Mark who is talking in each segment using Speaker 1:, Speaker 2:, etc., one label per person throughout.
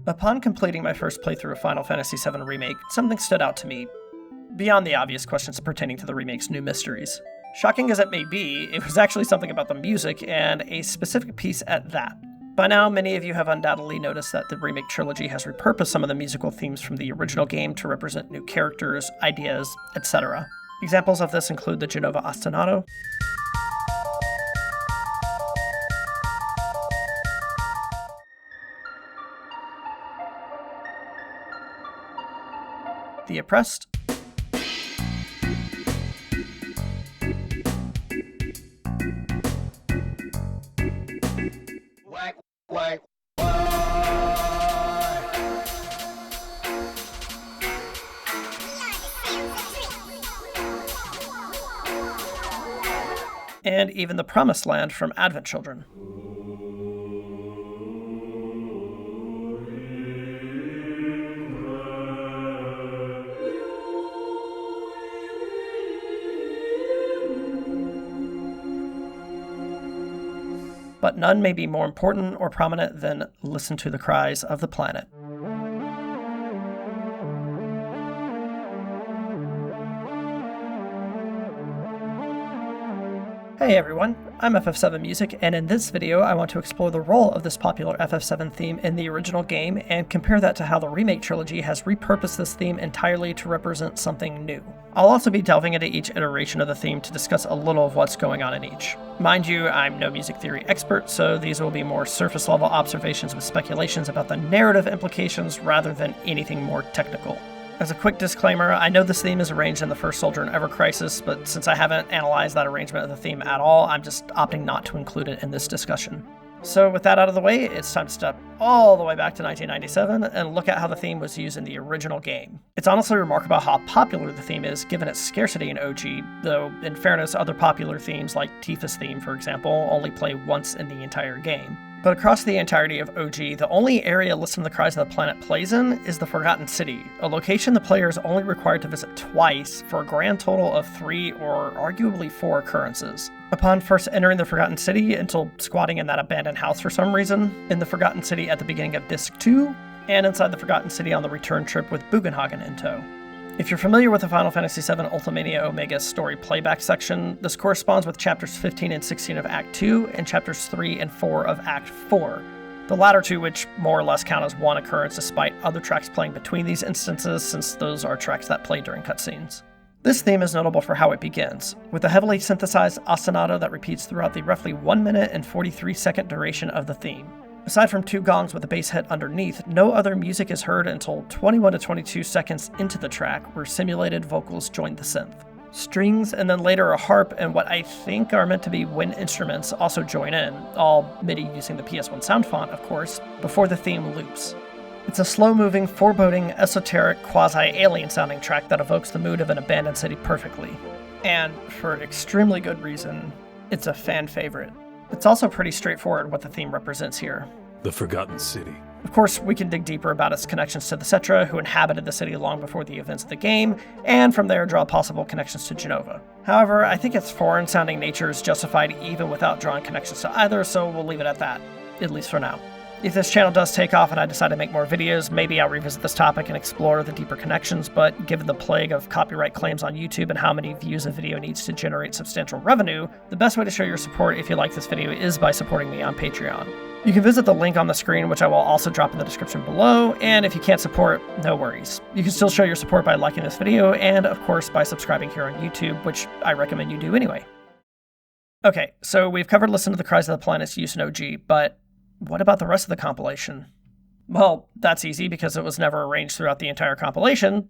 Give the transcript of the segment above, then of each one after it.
Speaker 1: Upon completing my first playthrough of Final Fantasy VII Remake, something stood out to me, beyond the obvious questions pertaining to the remake's new mysteries. Shocking as it may be, it was actually something about the music, and a specific piece at that. By now, many of you have undoubtedly noticed that the Remake Trilogy has repurposed some of the musical themes from the original game to represent new characters, ideas, etc. Examples of this include the Genova Ostinato, The Oppressed, and even the Promised Land from Advent Children. But none may be more important or prominent than Listen to the Cries of the Planet. Hey everyone, I'm FF7 Music, and in this video I want to explore the role of this popular FF7 theme in the original game and compare that to how the Remake Trilogy has repurposed this theme entirely to represent something new. I'll also be delving into each iteration of the theme to discuss a little of what's going on in each. Mind you, I'm no music theory expert, so these will be more surface level observations with speculations about the narrative implications rather than anything more technical. As a quick disclaimer, I know this theme is arranged in the First Soldier and Ever Crisis, but since I haven't analyzed that arrangement of the theme at all, I'm just opting not to include it in this discussion. So with that out of the way, it's time to step all the way back to 1997 and look at how the theme was used in the original game. It's honestly remarkable how popular the theme is given its scarcity in OG, though in fairness, other popular themes like Tifa's theme, for example, only play once in the entire game. But across the entirety of OG, the only area Listen to the Cries of the Planet plays in is the Forgotten City, a location the player is only required to visit twice for a grand total of 3 or arguably 4 occurrences. Upon first entering the Forgotten City until squatting in that abandoned house for some reason, in the Forgotten City at the beginning of Disc 2, and inside the Forgotten City on the return trip with Bugenhagen in tow. If you're familiar with the Final Fantasy VII Ultimania Omega story playback section, this corresponds with chapters 15 and 16 of Act 2 and chapters 3 and 4 of Act 4, the latter two which more or less count as one occurrence despite other tracks playing between these instances since those are tracks that play during cutscenes. This theme is notable for how it begins, with a heavily synthesized ostinato that repeats throughout the roughly 1 minute and 43 second duration of the theme. Aside from 2 gongs with a bass hit underneath, no other music is heard until 21 to 22 seconds into the track, where simulated vocals join the synth. Strings and then later a harp and what I think are meant to be wind instruments also join in, all MIDI using the PS1 sound font, of course, before the theme loops. It's a slow-moving, foreboding, esoteric, quasi-alien sounding track that evokes the mood of an abandoned city perfectly. And, for extremely good reason, it's a fan favorite. It's also pretty straightforward what the theme represents here.
Speaker 2: The Forgotten City.
Speaker 1: Of course, we can dig deeper about its connections to the Cetra, who inhabited the city long before the events of the game, and from there draw possible connections to Genova. However, I think its foreign-sounding nature is justified even without drawing connections to either, so we'll leave it at that, at least for now. If this channel does take off and I decide to make more videos, maybe I'll revisit this topic and explore the deeper connections, but given the plague of copyright claims on YouTube and how many views a video needs to generate substantial revenue, the best way to show your support if you like this video is by supporting me on Patreon. You can visit the link on the screen, which I will also drop in the description below, and if you can't support, no worries. You can still show your support by liking this video, and of course by subscribing here on YouTube, which I recommend you do anyway. Okay, so we've covered Listen to the Cries of the Planet's use in OG, but what about the rest of the compilation? Well, that's easy because it was never arranged throughout the entire compilation.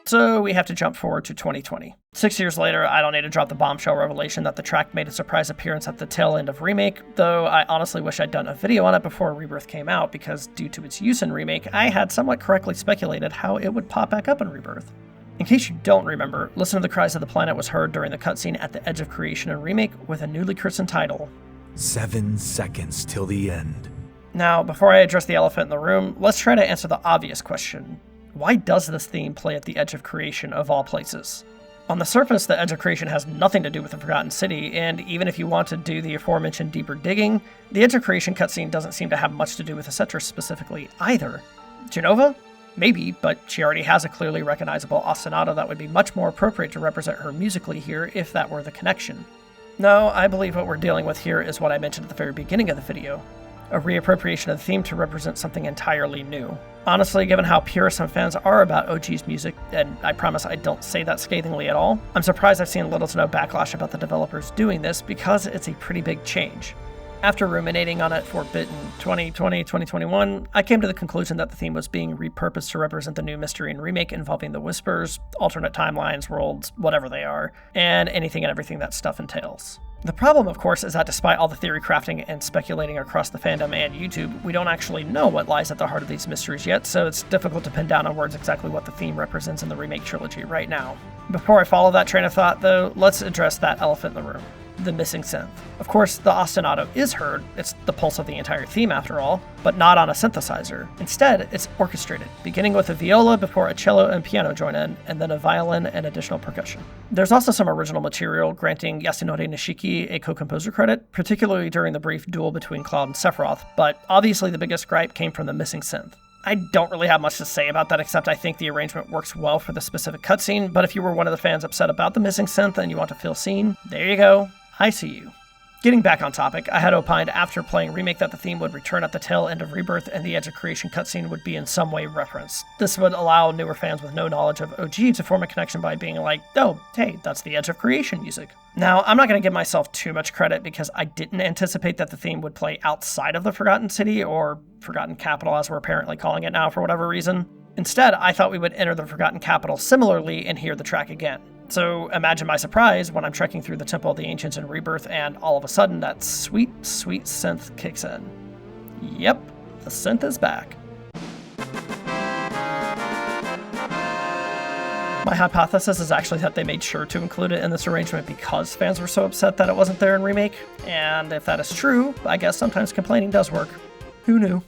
Speaker 1: So we have to jump forward to 2020. 6 years later, I don't need to drop the bombshell revelation that the track made a surprise appearance at the tail end of Remake, though I honestly wish I'd done a video on it before Rebirth came out because due to its use in Remake, I had somewhat correctly speculated how it would pop back up in Rebirth. In case you don't remember, Listen to the Cries of the Planet was heard during the cutscene at the Edge of Creation in Remake with a newly christened title,
Speaker 2: 7 seconds till the end.
Speaker 1: Now, before I address the elephant in the room, let's try to answer the obvious question. Why does this theme play at the Edge of Creation of all places? On the surface, the edge of creation has nothing to do with the Forgotten City, and even if you want to do the aforementioned deeper digging, the edge of creation cutscene doesn't seem to have much to do with the Cetra specifically either. Jenova? Maybe, but she already has a clearly recognizable ostinato that would be much more appropriate to represent her musically here if that were the connection. No, I believe what we're dealing with here is what I mentioned at the very beginning of the video. A reappropriation of the theme to represent something entirely new. Honestly, given how pure some fans are about OG's music, and I promise I don't say that scathingly at all, I'm surprised I've seen little to no backlash about the developers doing this because it's a pretty big change. After ruminating on it for a bit in 2020, 2021, I came to the conclusion that the theme was being repurposed to represent the new mystery and remake involving the Whispers, alternate timelines, worlds, whatever they are, and anything and everything that stuff entails. The problem, of course, is that despite all the theory crafting and speculating across the fandom and YouTube, we don't actually know what lies at the heart of these mysteries yet, so it's difficult to pin down on words exactly what the theme represents in the Remake Trilogy right now. Before I follow that train of thought, though, let's address that elephant in the room. The missing synth. Of course, the ostinato is heard, it's the pulse of the entire theme after all, but not on a synthesizer. Instead, it's orchestrated, beginning with a viola before a cello and piano join in, and then a violin and additional percussion. There's also some original material granting Yasunori Nishiki a co-composer credit, particularly during the brief duel between Cloud and Sephiroth, but obviously the biggest gripe came from the missing synth. I don't really have much to say about that except I think the arrangement works well for the specific cutscene, but if you were one of the fans upset about the missing synth and you want to feel seen, there you go. I see you. Getting back on topic, I had opined after playing Remake that the theme would return at the tail end of Rebirth and the Edge of Creation cutscene would be in some way referenced. This would allow newer fans with no knowledge of OG to form a connection by being like, oh, hey, that's the Edge of Creation music. Now, I'm not going to give myself too much credit because I didn't anticipate that the theme would play outside of the Forgotten City, or Forgotten Capital as we're apparently calling it now for whatever reason. Instead, I thought we would enter the Forgotten Capital similarly and hear the track again. So imagine my surprise when I'm trekking through the Temple of the Ancients in Rebirth and all of a sudden that sweet, sweet synth kicks in. Yep, the synth is back. My hypothesis is actually that they made sure to include it in this arrangement because fans were so upset that it wasn't there in Remake, and if that is true, I guess sometimes complaining does work. Who knew?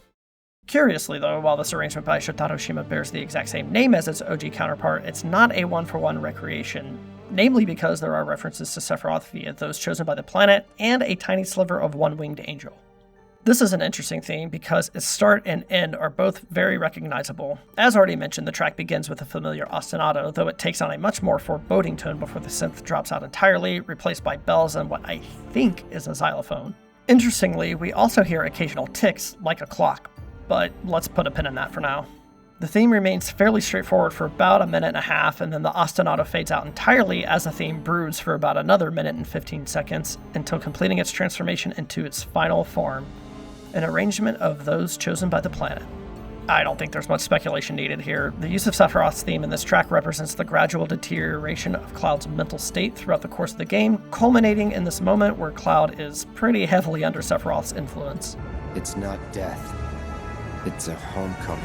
Speaker 1: Curiously though, while this arrangement by Shotaro Shima bears the exact same name as its OG counterpart, it's not a one-for-one recreation, namely because there are references to Sephiroth via those chosen by the planet and a tiny sliver of one-winged angel. This is an interesting theme because its start and end are both very recognizable. As already mentioned, the track begins with a familiar ostinato, though it takes on a much more foreboding tone before the synth drops out entirely, replaced by bells and what I think is a xylophone. Interestingly, we also hear occasional ticks, like a clock, but let's put a pin in that for now. The theme remains fairly straightforward for about a minute and a half, and then the ostinato fades out entirely as the theme broods for about another minute and 15 seconds, until completing its transformation into its final form, an arrangement of those chosen by the planet. I don't think there's much speculation needed here. The use of Sephiroth's theme in this track represents the gradual deterioration of Cloud's mental state throughout the course of the game, culminating in this moment where Cloud is pretty heavily under Sephiroth's influence.
Speaker 3: It's not death. It's a homecoming.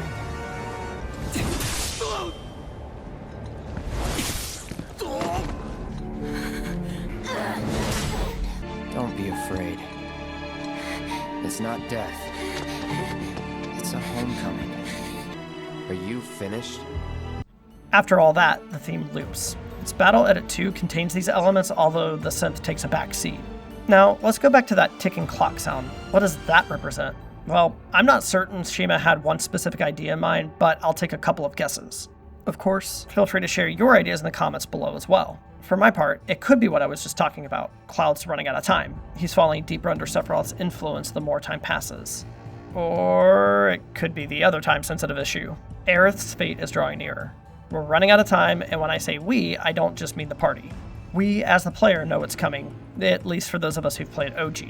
Speaker 3: Don't be afraid. It's not death. It's a homecoming. Are you finished?
Speaker 1: After all that, the theme loops. Its Battle Edit 2 contains these elements, although the synth takes a back seat. Now, let's go back to that ticking clock sound. What does that represent? Well, I'm not certain Shima had one specific idea in mind, but I'll take a couple of guesses. Of course, feel free to share your ideas in the comments below as well. For my part, it could be what I was just talking about. Cloud's running out of time. He's falling deeper under Sephiroth's influence the more time passes. Or it could be the other time-sensitive issue. Aerith's fate is drawing nearer. We're running out of time, and when I say we, I don't just mean the party. We, as the player, know it's coming, at least for those of us who've played OG.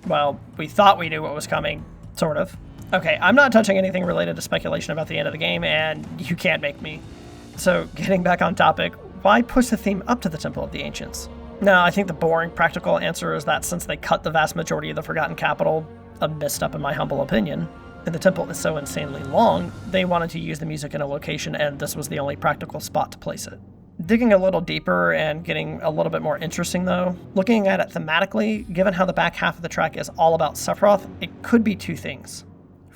Speaker 1: Well, we thought we knew what was coming. Sort of. Okay, I'm not touching anything related to speculation about the end of the game, and you can't make me. So, getting back on topic, why push the theme up to the Temple of the Ancients? Now, I think the boring, practical answer is that since they cut the vast majority of the Forgotten Capital, a misstep in my humble opinion, and the temple is so insanely long, they wanted to use the music in a location, and this was the only practical spot to place it. Digging a little deeper and getting a little bit more interesting though, looking at it thematically, given how the back half of the track is all about Sephiroth, it could be two things.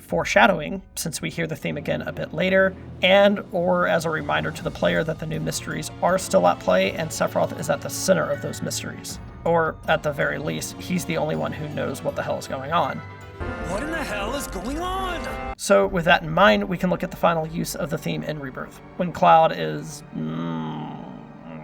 Speaker 1: foreshadowing, since we hear the theme again a bit later, and or as a reminder to the player that the new mysteries are still at play and Sephiroth is at the center of those mysteries. Or, at the very least, he's the only one who knows what the hell is going on.
Speaker 2: What in the hell is going on?
Speaker 1: So with that in mind, we can look at the final use of the theme in Rebirth, when Cloud is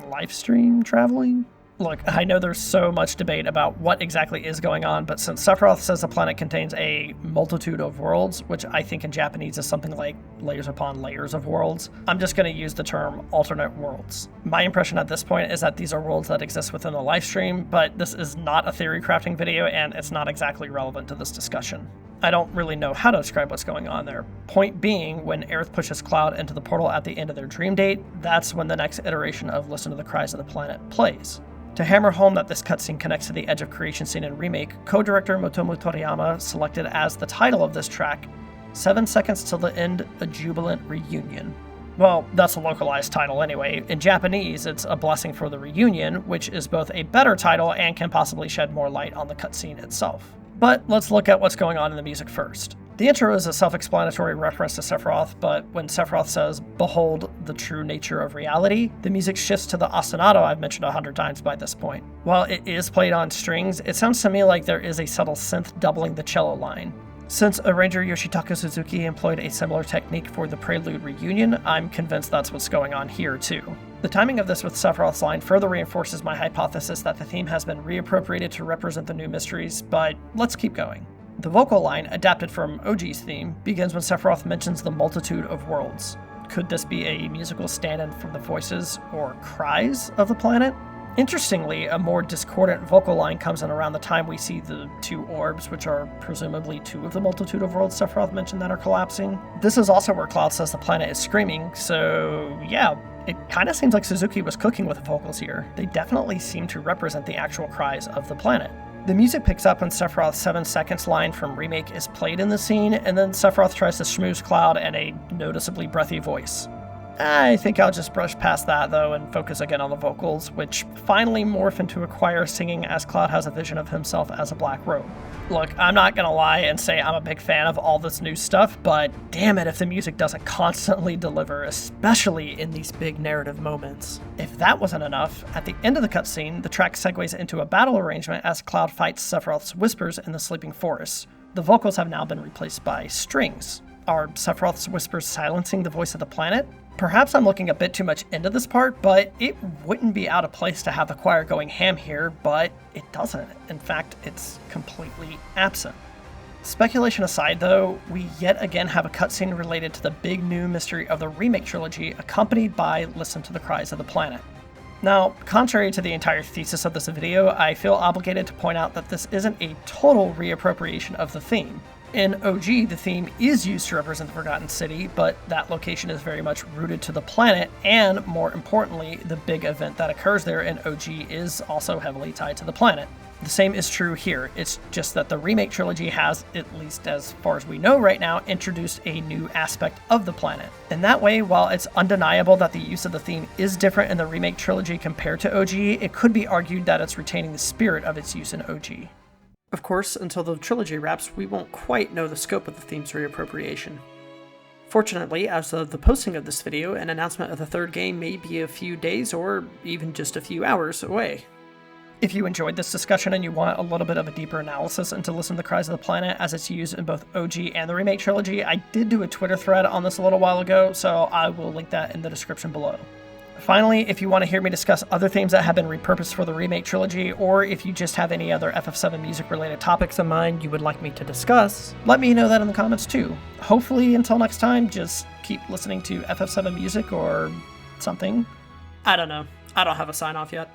Speaker 1: live stream traveling? Look, I know there's so much debate about what exactly is going on, but since Sephiroth says the planet contains a multitude of worlds, which I think in Japanese is something like layers upon layers of worlds, I'm just going to use the term alternate worlds. My impression at this point is that these are worlds that exist within the live stream, but this is not a theory crafting video and it's not exactly relevant to this discussion. I don't really know how to describe what's going on there. Point being, when Aerith pushes Cloud into the portal at the end of their dream date, that's when the next iteration of Listen to the Cries of the Planet plays. To hammer home that this cutscene connects to the Edge of Creation scene in Remake, co-director Motomu Toriyama selected as the title of this track, 7 Seconds Till the End, A Jubilant Reunion. Well, that's a localized title anyway. In Japanese, it's A Blessing for the Reunion, which is both a better title and can possibly shed more light on the cutscene itself. But let's look at what's going on in the music first. The intro is a self-explanatory reference to Sephiroth, but when Sephiroth says, "Behold the true nature of reality," the music shifts to the ostinato I've mentioned 100 times by this point. While it is played on strings, it sounds to me like there is a subtle synth doubling the cello line. Since arranger Yoshitaka Suzuki employed a similar technique for the Prelude Reunion, I'm convinced that's what's going on here too. The timing of this with Sephiroth's line further reinforces my hypothesis that the theme has been reappropriated to represent the new mysteries, but let's keep going. The vocal line, adapted from OG's theme, begins when Sephiroth mentions the multitude of worlds. Could this be a musical stand-in from the voices or cries of the planet? Interestingly, a more discordant vocal line comes in around the time we see the two orbs, which are presumably two of the multitude of worlds Sephiroth mentioned that are collapsing. This is also where Cloud says the planet is screaming, so yeah, it kind of seems like Suzuki was cooking with the vocals here. They definitely seem to represent the actual cries of the planet. The music picks up when Sephiroth's 7 seconds line from Remake is played in the scene, and then Sephiroth tries to schmooze Cloud in a noticeably breathy voice. I think I'll just brush past that though and focus again on the vocals, which finally morph into a choir singing as Cloud has a vision of himself as a black robe. Look, I'm not gonna lie and say I'm a big fan of all this new stuff, but damn it if the music doesn't constantly deliver, especially in these big narrative moments. If that wasn't enough, at the end of the cutscene, the track segues into a battle arrangement as Cloud fights Sephiroth's whispers in the sleeping forest. The vocals have now been replaced by strings. Are Sephiroth's whispers silencing the voice of the planet? Perhaps I'm looking a bit too much into this part, but it wouldn't be out of place to have the choir going ham here, but it doesn't. In fact, it's completely absent. Speculation aside though, we yet again have a cutscene related to the big new mystery of the Remake Trilogy, accompanied by Listen to the Cries of the Planet. Now, contrary to the entire thesis of this video, I feel obligated to point out that this isn't a total reappropriation of the theme. In OG, the theme is used to represent the Forgotten City, but that location is very much rooted to the planet, and more importantly, the big event that occurs there in OG is also heavily tied to the planet. The same is true here, it's just that the Remake Trilogy has, at least as far as we know right now, introduced a new aspect of the planet. In that way, while it's undeniable that the use of the theme is different in the Remake Trilogy compared to OG, it could be argued that it's retaining the spirit of its use in OG. Of course, until the trilogy wraps, we won't quite know the scope of the theme's reappropriation. Fortunately, as of the posting of this video, an announcement of the third game may be a few days or even just a few hours away. If you enjoyed this discussion and you want a little bit of a deeper analysis into Listen to the Cries of the Planet as it's used in both OG and the Remake Trilogy, I did do a Twitter thread on this a little while ago, so I will link that in the description below. Finally, if you want to hear me discuss other themes that have been repurposed for the Remake Trilogy, or if you just have any other FF7 music-related topics in mind you would like me to discuss, let me know that in the comments too. Hopefully, until next time, just keep listening to FF7 music or something. I don't know. I don't have a sign-off yet.